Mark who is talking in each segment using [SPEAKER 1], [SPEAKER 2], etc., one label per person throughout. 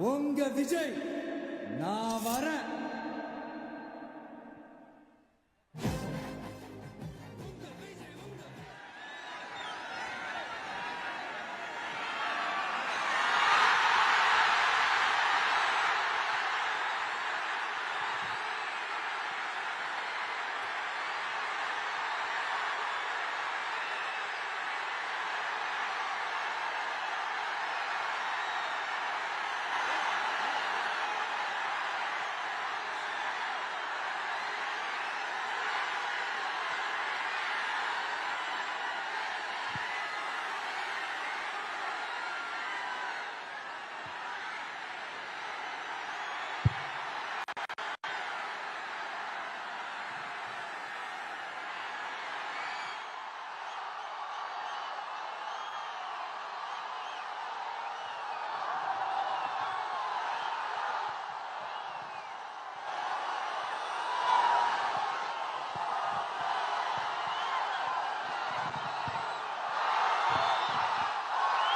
[SPEAKER 1] உங்க விஜய் நான் வரேன்.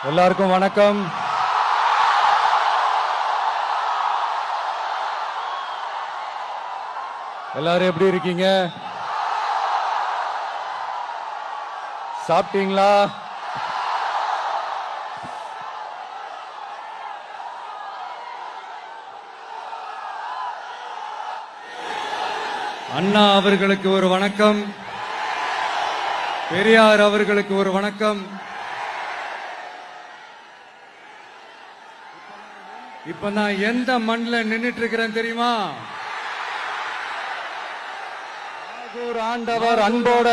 [SPEAKER 1] எல்லாருக்கும் வணக்கம். எல்லாரும் எப்படி இருக்கீங்க? சாப்பிட்டீங்களா? அண்ணா அவர்களுக்கு ஒரு வணக்கம், பெரியார் அவர்களுக்கு ஒரு வணக்கம். இப்ப நான் எந்த மண்ணில் நின்னுட்டு இருக்கிறேன் தெரியுமா? ஆண்டவர் அன்போட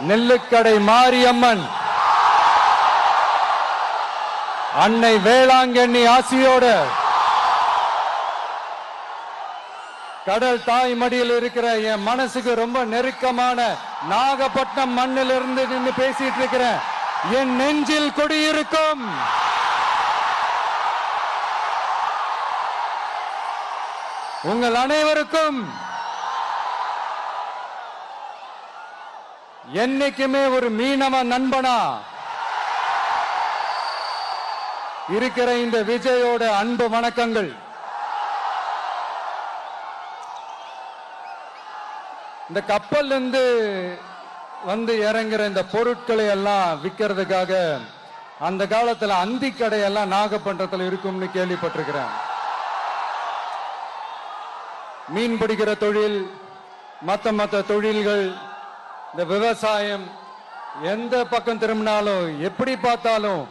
[SPEAKER 1] நெல்லுக்கடை மாரியம்மன் அன்னை வேளாங்கண்ணி ஆசியோட கடல் தாய் மடியில் இருக்கிற என் மனசுக்கு ரொம்ப நெருக்கமான நாகப்பட்டினம் மண்ணில் இருந்து நின்று பேசிட்டு இருக்கிறேன். என் நெஞ்சில் கொடியிருக்கும் உங்கள் அனைவருக்கும் என்னைக்குமே ஒரு மீனவ நண்பனா இருக்கிற இந்த விஜயோட அன்பு வணக்கங்கள். இந்த கப்பல் இருந்து வந்து இறங்குற இந்த பொருட்களை எல்லாம் விற்கிறதுக்காக அந்த காலத்துல அந்தி கடையெல்லாம் நாகப்பட்டினத்தில் இருக்கும்னு கேள்விப்பட்டிருக்கிறேன். மீன் பிடிக்கிற தொழில், மற்ற தொழில்கள், இந்த விவசாயம், எந்த பக்கம் திரும்பினாலும் எப்படி பார்த்தாலும்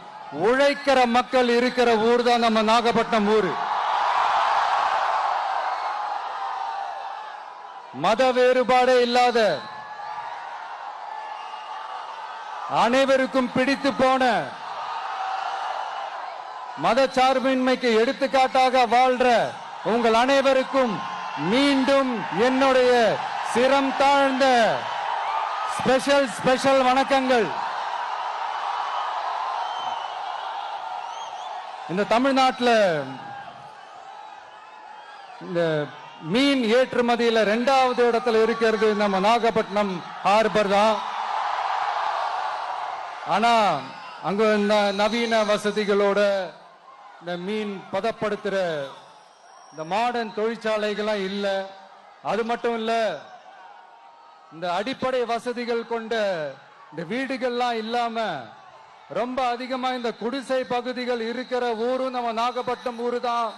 [SPEAKER 1] உழைக்கிற மக்கள் இருக்கிற ஊர் தான் நம்ம நாகப்பட்டினம் ஊர். மத வேறுபாடே இல்லாத அனைவருக்கும் பிடித்து போன மத சார்பின்மைக்கு எடுத்துக்காட்டாக வாழ்ற உங்கள் அனைவருக்கும் மீண்டும் என்னுடைய சிரம் தாழ்ந்த ஸ்பெஷல் வணக்கங்கள். இந்த தமிழ்நாட்டில் இந்த மீன் ஏற்றுமதியில 2வது இடத்துல இருக்கிறது நம்ம நாகப்பட்டினம் ஹார்பர் தான். ஆனா அங்க நவீன வசதிகளோட இந்த மீன் பதப்படுத்துற இந்த மாடர்ன் தொழிற்சாலைகள்லாம் இல்ல. அது மட்டும் இல்ல, இந்த அடிப்படை வசதிகள் கொண்ட இந்த வீடுகள்லாம் இல்லாம ரொம்ப அதிகமா இந்த குடிசை பகுதிகள் இருக்கிற ஊரும் நம்ம நாகப்பட்டினம் ஊரு தான்.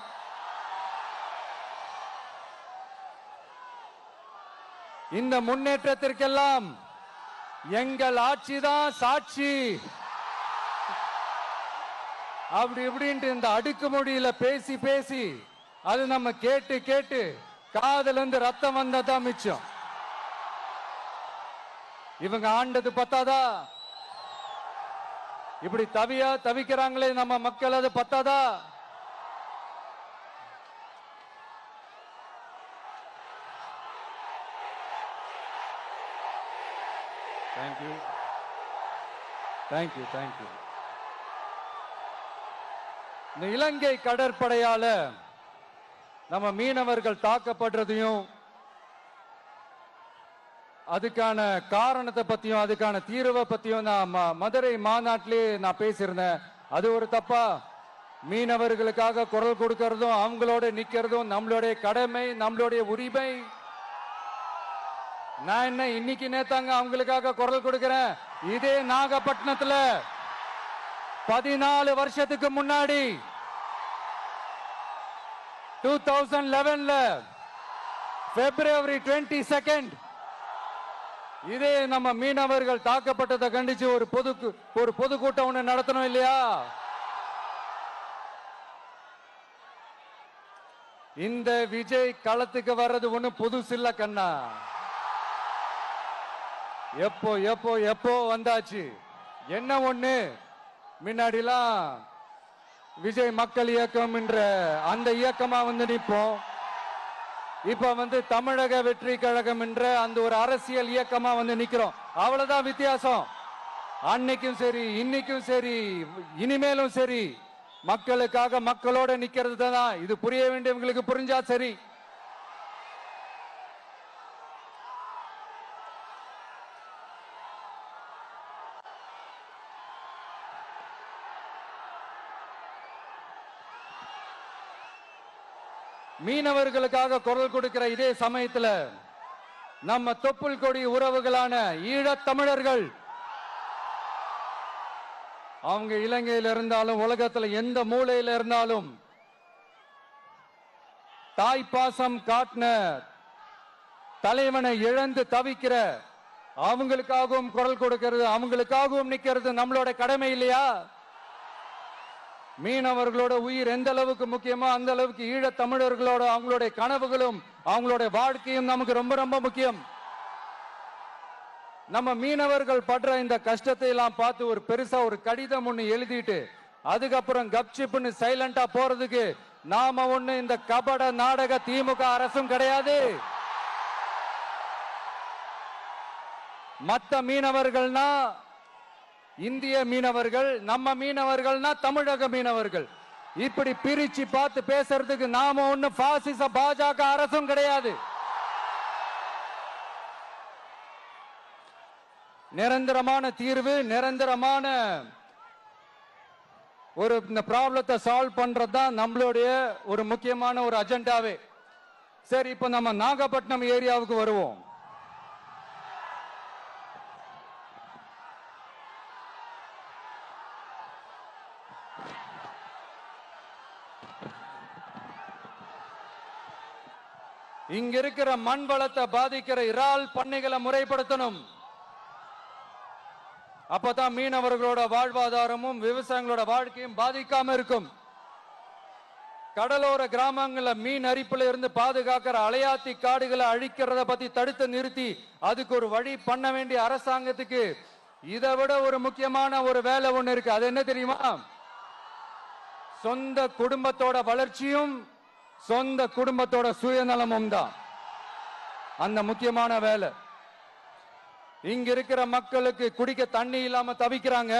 [SPEAKER 1] இந்த முன்னேற்றத்திற்கெல்லாம் எங்கள் ஆட்சி தான் சாட்சி. அப்படி இப்படின்ட்டு இந்த அடுக்குமொழியில பேசி அது நம்ம கேட்டு காதுல இருந்து ரத்தம் வந்ததான் மிச்சம். இவங்க ஆண்டது பத்தாதா? இப்படி தவிக்கிறாங்களே நம்ம மக்கள், அது பத்தாதா? தேங்க்யூ. இந்த இலங்கை கடற்படையால நம்ம மீனவர்கள் தாக்கப்படுறதையும் அதுக்கான காரணத்தை பத்தியும் அதுக்கான தீர்வை பத்தியும் நான் மதுரை மாநாட்டிலே நான் பேசியிருந்தேன். அது ஒரு தப்பா? மீனவர்களுக்காக குரல் கொடுக்கிறதும் அவங்களோட நிக்கிறதும் நம்மளுடைய கடமை, நம்மளுடைய உரிமை. நான் என்ன இன்னைக்கு நேத்தாங்க அவங்களுக்காக குரல் கொடுக்கிறேன். இதே நாகப்பட்டினத்துல 14 வருஷத்துக்கு முன்னாடி 2011ல February 22nd இதே நம்ம மீனவர்கள் தாக்கப்பட்டதை கண்டிச்சு ஒரு பொதுக்கூட்டம் ஒண்ணு நடத்தணும் இல்லையா? இந்த விஜய் களத்துக்கு வர்றது ஒண்ணு புதுசு இல்ல கண்ணா. எப்போ எப்போ எப்போ வந்தாச்சு. என்ன ஒண்ணு, முன்னாடிலாம் விஜய் மக்கள் இயக்கம் என்ற அந்த இயக்கமா நிற்போம். இப்ப தமிழக வெற்றி கழகம் என்ற அந்த ஒரு அரசியல் இயக்கமா நிக்கிறோம். அவ்வளவுதான் வித்தியாசம். அன்னைக்கும் சரி, இன்னைக்கும் சரி, இனிமேலும் சரி, மக்களுக்காக மக்களோட நிக்கிறது தான். இது புரிய வேண்டியவங்களுக்கு புரிஞ்சா சரி. மீனவர்களுக்காக குரல் கொடுக்கிற இதே சமயத்துல நம்ம தொப்புள் கொடி உறவுகளான ஈழத் தமிழர்கள், அவங்க இலங்கையில் இருந்தாலும் உலகத்துல எந்த மூலையில இருந்தாலும் தாய் பாசம் காட்டின தலைவனை இழந்து தவிக்கிற அவங்களுக்காகவும் குரல் கொடுக்கிறது, அவங்களுக்காகவும் நிக்கிறது நம்மளோட கடமை இல்லையா? மீனவர்களோட உயிர் எந்த அளவுக்கு முக்கியமோ அந்த அளவுக்கு ஈழத் தமிழர்களோட அவங்களுடைய கனவுகளும் அவங்களுடைய வாழ்க்கையும் நமக்கு ரொம்ப ரொம்ப முக்கியம். நம்ம மீனவர்கள் படுற இந்த கஷ்டத்தை எல்லாம் பார்த்து ஒரு பெருசா ஒரு கடிதம் ஒண்ணு எழுதிட்டு அதுக்கப்புறம் கப்சிப்னு சைலண்டா போறதுக்கு நாம ஒண்ணு இந்த கபட நாடக திமுக அரசும் கிடையாது. மத்த மீனவர்கள்னா இந்திய மீனவர்கள், நம்ம மீனவர்கள்னா தமிழக மீனவர்கள். இப்படி பிரிச்சு பார்த்து பேசுறதுக்கு நாம ஒண்ணு பாசிச பாஜக அரசும் கிடையாது. நிரந்தரமான தீர்வு, நிரந்தரமான ஒரு இந்த ப்ராப்ளத்தை சால்வ் பண்றதுதான் நம்மளுடைய ஒரு முக்கியமான ஒரு அஜெண்டாவே. சரி, இப்ப நம்ம நாகப்பட்டினம் ஏரியாவுக்கு வருவோம். இங்க இருக்கிற மண் வளத்தை பாதிக்கிற இறால் பண்ணைகளை முறைப்படுத்தணும். அப்பதான் மீனவர்களோட வாழ்வாதாரமும் விவசாயிகளோட வாழ்க்கையும் பாதிக்காம இருக்கும். கடலோர கிராமங்கள்ல மீன் அரிப்புல இருந்து பாதுகாக்கிற அலையாத்தி காடுகளை அழிக்கிறத பத்தி தடுத்து நிறுத்தி அதுக்கு ஒரு வழி பண்ண வேண்டிய அரசாங்கத்துக்கு இதை விட ஒரு முக்கியமான ஒரு வேலை ஒண்ணு இருக்கு. அது என்ன தெரியுமா? சொந்த குடும்பத்தோட வளர்ச்சியும் சொந்த குடும்பத்தோட சுயநலமும் தான் அந்த முக்கியமான வேலை. இங்க இருக்கிற மக்களுக்கு குடிக்க தண்ணி இல்லாம தவிக்கிறாங்க.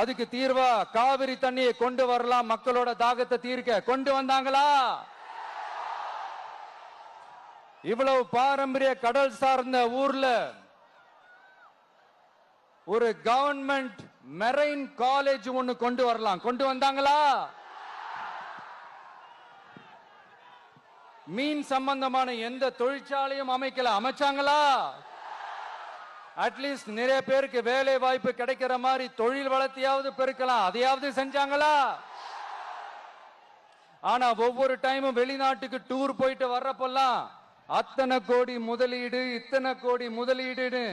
[SPEAKER 1] அதுக்கு தீர்வா காவிரி தண்ணியை கொண்டு வரலாம், மக்களோட தாகத்தை தீர்க்க. கொண்டு வந்தாங்களா? இவ்வளவு பாரம்பரிய கடல் சார்ந்த ஊர்ல ஒரு கவர்மெண்ட் மெரைன் காலேஜ் ஒண்ணு கொண்டு வரலாம். கொண்டு வந்தாங்களா? மீன் சம்பந்தமான எந்த தொழிற்சாலையும் அமைக்கல. அமைச்சாங்களா? அட்லீஸ்ட் நிறைய பேருக்கு வேலை வாய்ப்பு கிடைக்கிற மாதிரி தொழில் வளர்த்தியாவது பெருக்கலாம். அதையாவது செஞ்சாங்களா? ஆனா ஒவ்வொரு டைமும் வெளிநாட்டுக்கு டூர் போயிட்டு வர்றப்பெல்லாம் அத்தனை கோடி முதலீடு, இத்தனை கோடி முதலீடுன்னு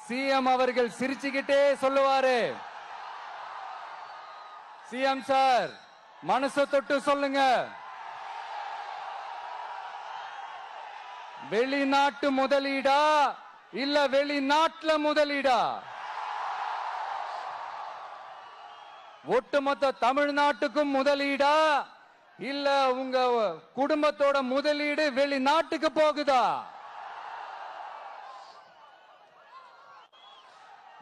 [SPEAKER 1] சிஎம் அவர்கள் சிரிச்சுக்கிட்டே சொல்லுவாரு. சிஎம் சார், மனசை தொட்டு சொல்லுங்க, வெளிநாட்டு முதலீடா இல்ல வெளிநாட்டுல முதலீடா? ஒட்டுமொத்த தமிழ்நாட்டுக்கும் முதலீடா இல்ல உங்க குடும்பத்தோட முதலீடு வெளிநாட்டுக்கு போகுதா?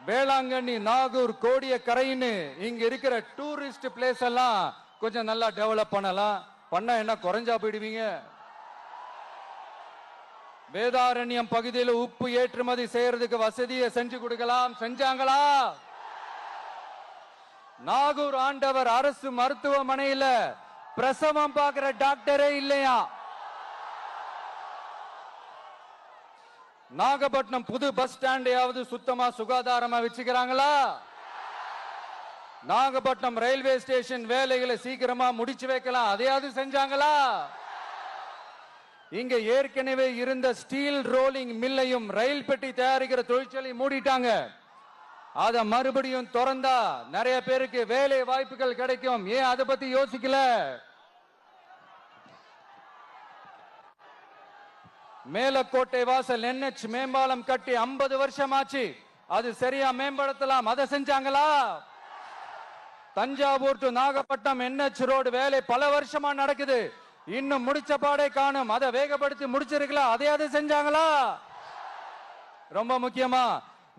[SPEAKER 1] வேளாங்கண்ணி, நாகூர், கோடியக்கரைன்னு இங்க இருக்கிற டூரிஸ்ட் பிளேஸ் எல்லாம் கொஞ்சம் நல்லா டெவலப் பண்ணலாம். பண்ணா என்ன குறைஞ்சா போயிடுவீங்க? வேதாரண்யம் பகுதியில் உப்பு ஏற்றுமதி செய்யறதுக்கு வசதியை செஞ்சு கொடுக்கலாம். செஞ்சாங்களா? நாகூர் ஆண்டவர் அரசு மருத்துவமனையில பிரசவம் பார்க்கிற டாக்டரே இல்லையா? நாகப்பட்டினம் புது பஸ் ஸ்டாண்டையாவது சுத்தமா சுகாதாரமா வச்சுக்கிறாங்களா? நாகப்பட்டினம் ரயில்வே ஸ்டேஷன் வேலைகளை சீக்கிரமா முடிச்சு வைக்கலாம், அதையாவது செஞ்சாங்களா? இங்க ஏற்கனவே இருந்த ஸ்டீல் ரோலிங் மில்லையும் ரயில் பெட்டி தயாரிக்கிற தொழிற்சாலை மூடிட்டாங்க. அத மறுபடியும் திறந்தா நிறைய பேருக்கு வேலை வாய்ப்புகள் கிடைக்கும். ஏன் அதை பத்தி யோசிக்கல? மேலக்கோட்டை வாசல் NH மேம்பாலம் கட்டி 50 வருஷம் ஆச்சு. அது சரியா மேம்படுத்தலாம், அதை செஞ்சாங்களா? Thanjavur to Nagapattinam NH road வேலை பல வருஷமா நடக்குது, இன்னும் முடிச்ச பாடே காணும். அதை வேகப்படுத்தி முடிச்சிருக்கலாம், அதையாவது செஞ்சாங்களா? ரொம்ப முக்கியமா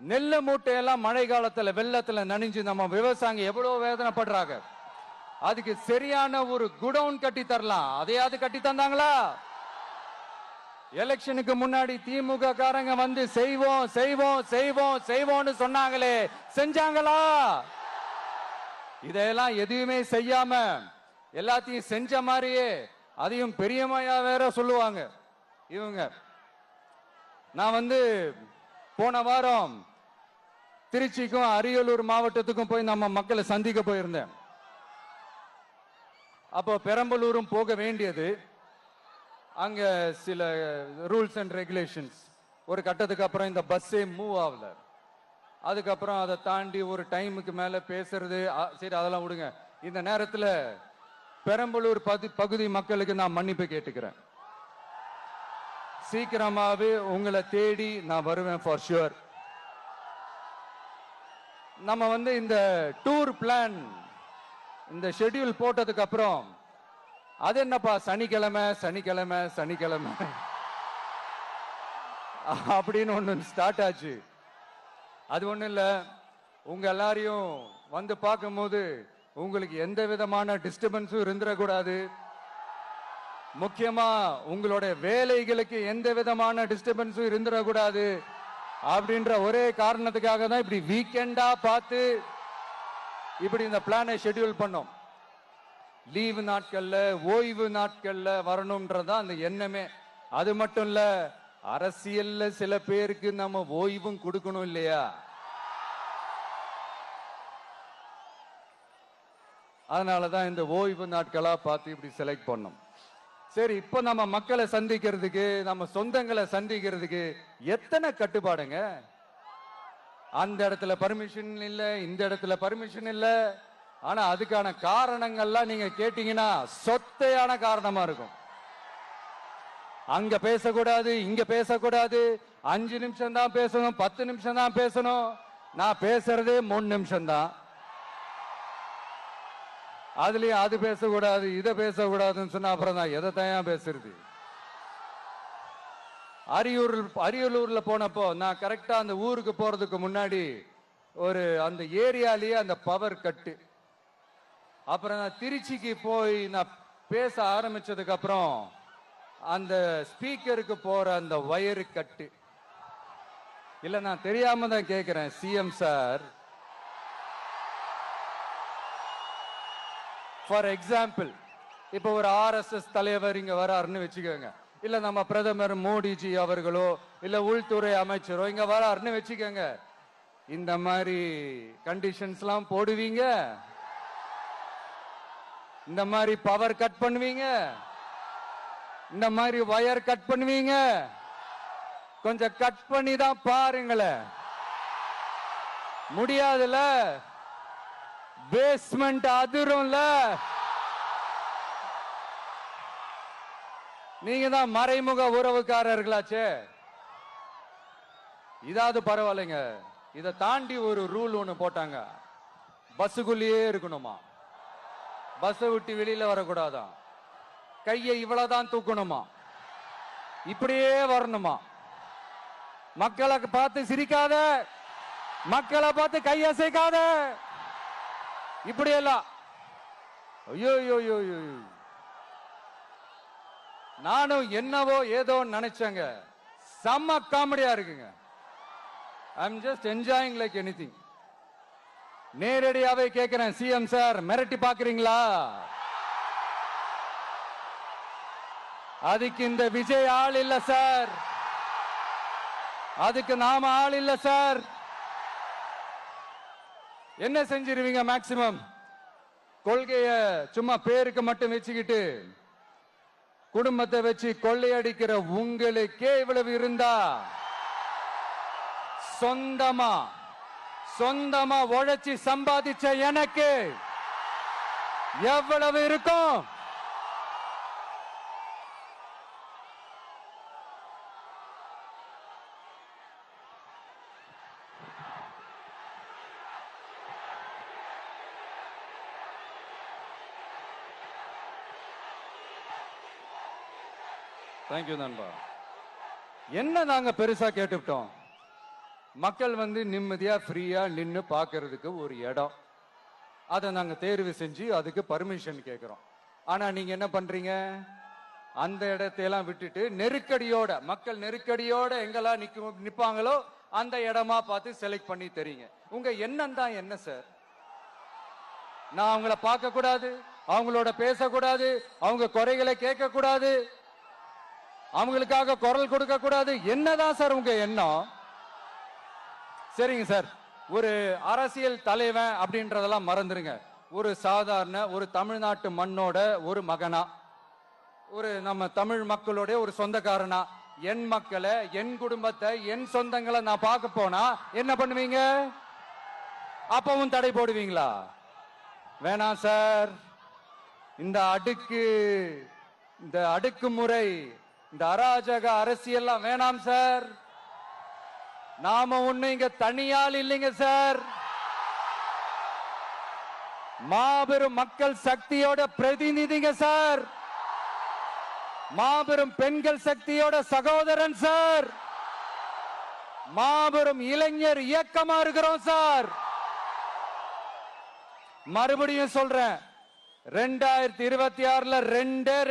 [SPEAKER 1] நெல்லு மூட்டையெல்லாம் மழை காலத்துல வெள்ளத்துல நனைஞ்சு நம்ம விவசாயிங்க எவ்வளவு வேதனைப்படுறாங்க. அதுக்கு சரியான ஒரு குடவுன் கட்டி தரலாம், அதையாவது கட்டி தந்தாங்களா? எலெக்ஷனுக்கு முன்னாடி திமுக காரங்க வந்து செய்வோம் செய்வோம் செய்வோம் செய்வோம்னு சொன்னாங்களே, செஞ்சாங்களா? இதெல்லாம் எதுவுமே செய்யாம எல்லாத்தையும் செஞ்ச மாதிரியே அதையும் பெரியமையா வேற சொல்லுவாங்க இவங்க. நான் வந்து போன வாரம் திருச்சிக்கும் அரியலூர் மாவட்டத்துக்கும் போய் நம்ம மக்களை சந்திக்க போயிருந்தேன். அப்போ பெரம்பலூரும் போக வேண்டியது. அங்க சில ரூல்ஸ் அண்ட் ரெகுலேஷன்ஸ், ஒரு கட்டத்துக்கு அப்புறம் இந்த பஸ்ஸே மூவ் ஆகல. அதுக்கப்புறம் அதை தாண்டி ஒரு டைமுக்கு மேல பேசுறது, சரி அதெல்லாம் விடுங்க. இந்த நேரத்தில் பெரம்பலூர் பகுதி மக்களுக்கு நான் மன்னிப்பு கேட்டுக்கிறேன். சீக்கிரமாவே உங்களை தேடி நான் வருவேன் ஃபார் ஷுவர். நம்ம வந்து இந்த டூர் பிளான் இந்த ஷெட்யூல் போட்டதுக்கு அப்புறம் அது என்னப்பா சனிக்கிழமை சனிக்கிழமை சனிக்கிழமை அப்படின்னு ஒண்ணு ஸ்டார்ட் ஆச்சு. அது ஒண்ணு இல்ல, உங்க எல்லாரையும் வந்து பார்க்கும்போது உங்களுக்கு எந்த விதமான டிஸ்டர்பன்ஸும் இருந்துடக்கூடாது. முக்கியமா உங்களுடைய வேலைகளுக்கு எந்த விதமான டிஸ்டர்பன்ஸும் இருந்துடக்கூடாது அப்படின்ற ஒரே காரணத்துக்காக தான் இப்படி வீக்கெண்டா பார்த்து இப்படி இந்த பிளானை ஷெட்யூல் பண்ணோம். லீவு நாட்கள்ல ஓய்வு நாட்கள்ல வரணும்ன்றதா அந்த எண்ணமே. அது மட்டும் இல்ல, அரசியல்ல சில பேருக்கு நம்ம ஓய்வும் கொடுக்கணும் இல்லையா? அதனாலதான் இந்த ஓய்வு நாட்களா பார்த்து இப்படி செலக்ட் பண்ணோம். சரி, இப்ப நம்ம மக்களை சந்திக்கிறதுக்கு, நம்ம சொந்தங்களை சந்திக்கிறதுக்கு எத்தனை கட்டுப்பாடுங்க. அந்த இடத்துல பர்மிஷன் இல்ல, இந்த இடத்துல பர்மிஷன் இல்ல. ஆனா அதுக்கான காரணங்கள்லாம் நீங்க கேட்டீங்கன்னா சொத்தையான காரணமா இருக்கும். அங்க பேசக்கூடாது, இங்க பேசக்கூடாது, 5 நிமிஷம் தான் பேசணும், 10 நிமிஷம் தான் பேசணும். நான் பேசுறதே 3 நிமிஷம் தான். அதுலயும் அது பேசக்கூடாது, இதை பேசக்கூடாதுன்னு சொன்னா அப்புறம் நான் எதை தயா பேசுறது? அரியலூர்ல போனப்போ நான் கரெக்டா அந்த ஊருக்கு போறதுக்கு முன்னாடி ஒரு அந்த ஏரியாலேயே அந்த பவர் கட்டு. அப்புறம் நான் திருச்சிக்கு போய் நான் பேச ஆரம்பிச்சதுக்கு அப்புறம் அந்த ஸ்பீக்கருக்கு போற அந்த வயரு கட்டு. இல்ல, நான் தெரியாம தான் கேட்கிறேன் சிஎம் சார். ஃபார் எக்ஸாம்பிள், இப்ப ஒரு RSS தலைவர் இங்க வராருன்னு வச்சுக்கோங்க, இல்ல நம்ம பிரதமர் மோடிஜி அவர்களோ இல்ல உள்துறை அமைச்சரோ இங்க வராருன்னு வச்சுக்கோங்க. இந்த மாதிரி கண்டிஷன்ஸ் எல்லாம் போடுவீங்க? இந்த மாதிரி பவர் கட் பண்ணுவீங்க? இந்த மாதிரி வயர் கட் பண்ணுவீங்க? கொஞ்சம் கட் பண்ணி தான் பாருங்களேன். முடியாதுல, பேஸ்மெண்ட் அதிரும்ல. நீங்க தான் மறைமுக உறவுக்காரர்களாச்சே. இதாவது பரவாயில்லைங்க. இதை தாண்டி ஒரு ரூல் ஒண்ணு போட்டாங்க, பஸ்ஸுக்குள்ளேயே இருக்கணுமா, பஸ் விட்டு வெளியில வரக்கூடாதான், கையை இவ்வளவுதான் தூக்கணுமா, இப்படியே வரணுமா, மக்களை பார்த்து சிரிக்காத, மக்களை பார்த்து கையசைக்காத, இப்படி எல்லாம். ஐயோ ஐயோ ஐயோ, நானும் என்னவோ ஏதோ நினைச்சேங்க. செம்ம காமெடியா இருக்குங்க. I am just enjoying like anything. நேரடியாவே கேட்கிறேன், சிஎம் சார் மிரட்டி பாக்குறீங்களா? அதுக்கு இந்த விஜய் ஆள் இல்ல சார், அதுக்கு நாம ஆள் இல்ல சார். என்ன செஞ்சிருவீங்க? மேக்சிமம் கொள்கைய சும்மா பேருக்கு மட்டும் வச்சுக்கிட்டு குடும்பத்தை வச்சு கொள்ளையடிக்கிற உங்களுக்கே இவ்வளவு இருந்தா, சொந்தமா உழைச்சி சம்பாதிச்ச எனக்கு எவ்வளவு இருக்கும்? தேங்க்யூ நண்பா. என்ன நாங்க பெருசா கேட்டுவிட்டோம்? மக்கள் நிம்மதியா ஃப்ரீயா நின்னு பார்க்கிறதுக்கு ஒரு இடம், அதை நாங்க தேர்வு செஞ்சு அதுக்கு பர்மிஷன் கேட்கிறோம். ஆனா நீங்க என்ன பண்றீங்க? அந்த இடத்தையெல்லாம் விட்டுட்டு நெருக்கடியோட, மக்கள் நெருக்கடியோட எங்கெல்லாம் நிப்பாங்களோ அந்த இடமா பார்த்து செலக்ட் பண்ணி தெரியுங்க. உங்க எண்ணம் தான் என்ன சார்? நான் அவங்கள பார்க்க கூடாது, அவங்களோட பேசக்கூடாது, அவங்க குறைகளை கேட்க கூடாது, அவங்களுக்காக குரல் கொடுக்க கூடாது, என்னதான் சார் உங்க எண்ணம்? சரிங்க சார், ஒரு அரசியல் தலைவன் அப்படின்றதெல்லாம் மறந்துருங்க. ஒரு சாதாரண ஒரு தமிழ்நாட்டு மண்ணோட ஒரு மகனா, ஒரு நம்ம தமிழ் மக்களோட ஒரு சொந்தக்காரனா, என் மக்களை, என் குடும்பத்தை, என் சொந்தங்களை நான் பார்க்க போனா என்ன பண்ணுவீங்க? அப்பவும் தடை போடுவீங்களா? வேணாம் சார். இந்த அடுக்குமுறை, இந்த அராஜக அரசியல்லாம் வேணாம் சார். நாம ஒண்ணு இங்க தனியால் இல்லைங்க சார், மாபெரும் மக்கள் சக்தியோட பிரதிநிதிங்க சார், மாபெரும் பெண்கள் சக்தியோட சகோதரன் சார், மாபெரும் இளைஞர் இயக்கமா இருக்கிறோம் சார். மறுபடியும் சொல்றேன், 2026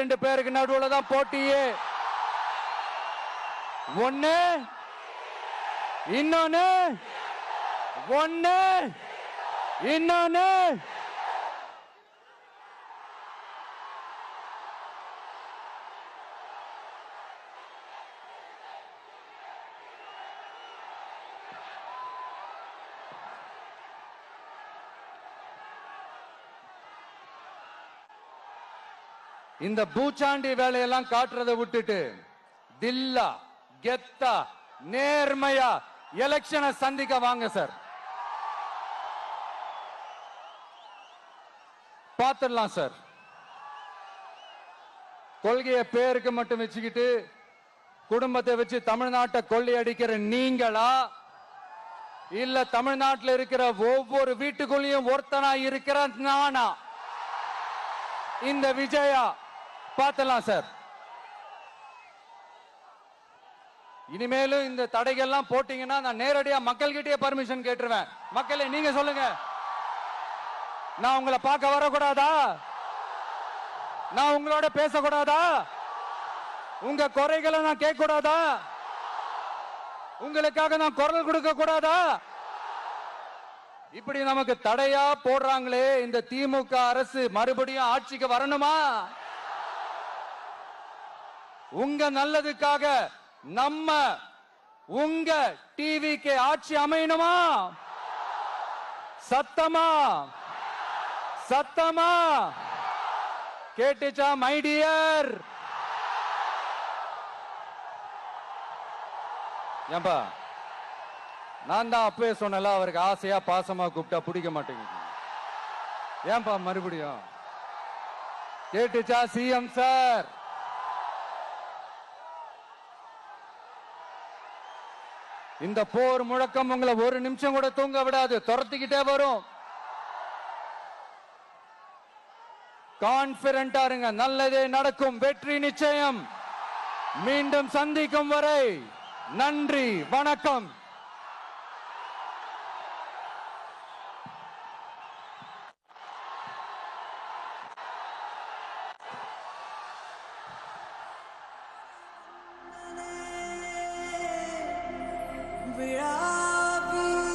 [SPEAKER 1] ரெண்டு பேருக்கு நடுவுல தான் போட்டியே. ஒண்ணு இன்னொன்னு இந்த பூச்சாண்டி வேலையெல்லாம் காட்டுறதை விட்டுட்டு தில்லா கெத்தா நேர்மையா எலெக்ஷனை சந்திக்க வாங்க சார். பார்த்துடலாம் சார். கொள்கையை பேருக்கு மட்டும் வச்சுக்கிட்டு குடும்பத்தை வச்சு தமிழ்நாட்டை கொள்ளையடிக்கிற நீங்களா, இல்ல தமிழ்நாட்டில் இருக்கிற ஒவ்வொரு வீட்டுக்குள்ளேயும் ஒருத்தனா இருக்கிற நானா, இந்த விஜயா? பார்த்துடலாம் சார். இனிமேலும் இந்த தடைகள்லாம் போட்டீங்கன்னா நான் நேரடியா மக்கள்கிட்டயே பர்மிஷன் கேட்டுருவேன். மக்களே நீங்க சொல்லுங்க, நான் உங்களை பார்க்க வரக்கூடாதா? நான் உங்களோட பேசக்கூடாதா? உங்க குறைகளை நான் கேட்க கூடாதா? உங்களுக்காக நான் குரல் கொடுக்க கூடாதா? இப்படி நமக்கு தடையா போடுறாங்களே, இந்த திமுக அரசு மறுபடியும் ஆட்சிக்கு வரணுமா? உங்க நல்லதுக்காக நம்ம உங்க டிவிக்கு ஆட்சி அமையணுமா? சத்தமா கேட்டுச்சா மை டியர்? ஏன்பா, நான் தான் அப்பவே சொன்னல, அவருக்கு ஆசையா பாசமா கூப்பிட்டா பிடிக்க மாட்டேங்குது. ஏன்பா மறுபடியும்? கேட்டுச்சா சிஎம் சார்? இந்த போர் முழக்கம் உங்களை ஒரு நிமிஷம் கூட தூங்க விடாது, துரத்திக்கிட்டே வரும். கான்பிடண்டா இருங்க, நல்லதே நடக்கும், வெற்றி நிச்சயம். மீண்டும் சந்திக்கும் வரை நன்றி, வணக்கம்.
[SPEAKER 2] விழாவீரனே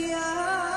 [SPEAKER 2] ஐயா